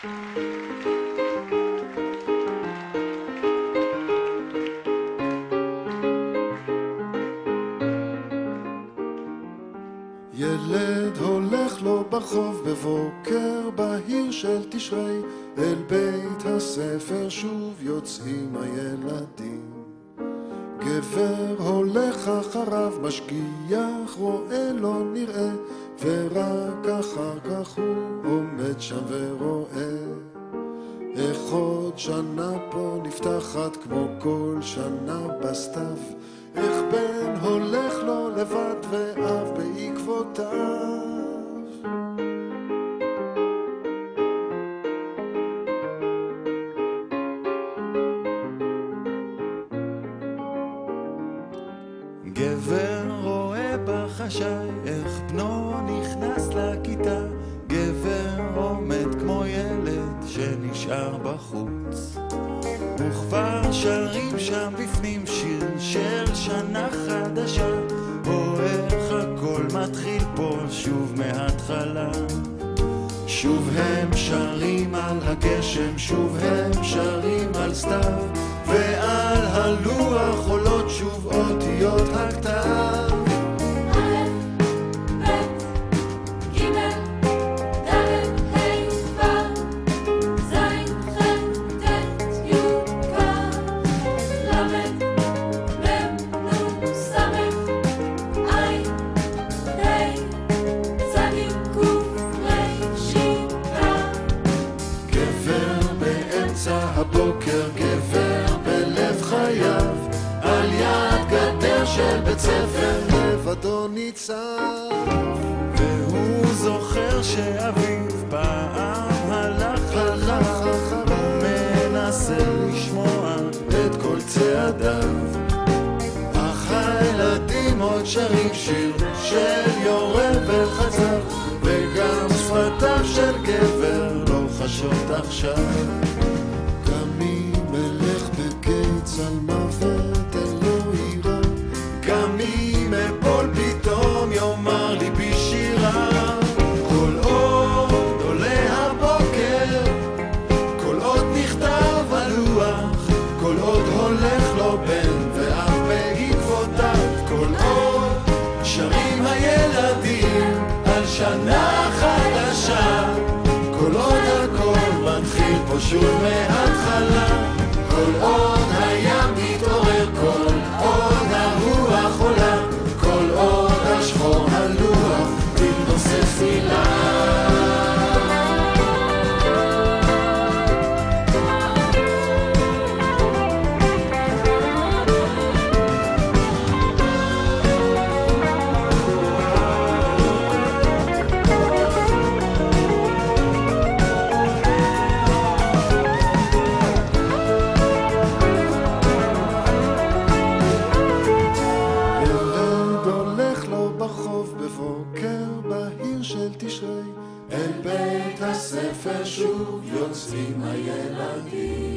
ילד הולך לו ברחוב בבוקר בהיר של תשרי, אל בית הספר שוב יוצאים הילדים. גבר הולך אחריו, משגיח רואה לא נראה, ורק אחר כך הוא עומד שם ורואה. איך עוד שנה פה נפתחת כמו כל שנה בסתיו, איך בן הולך לו לבד ואב בעקבותיו. גבר רואה בחשאי איך בנו נכנס לכיתה, גבר עומד כמו ילד שנשאר בחוץ, וכבר שרים שם בפנים שיר של שנה חדשה, או איך הכל מתחיל פה שוב מההתחלה. שוב הם שרים על הגשם, שוב הם שרים על סתיו, ועל הלוח עולות שוב אותיות הכתב. הבוקר גבר בלב חייו, על יד גדר של בית ספר לבדו ניצב, והוא זוכר שאביו פעם הלך אחריו, מנסה לשמוע את כל צעדיו. אך הילדים עוד שרים שיר של יורה וחזר, וגם שפתיו של גבר לא חשות עכשיו. על מוות אלוהירה, גם אם אפול פתאום יאמר לי בשירה. כל עוד עולה הבוקר, כל עוד נכתב הלוח, כל עוד הולך לו בן ואף בעקבותיו, כל עוד שרים הילדים על שנה חדשה, כל עוד הכל מתחיל פה שוב מההתחלה. כל עוד הים מתעורר, כל עוד הרוח עולה, כל עוד השחור הלוח תנוסס תפילה. אל בית הספר שוב יוצאים הילדים.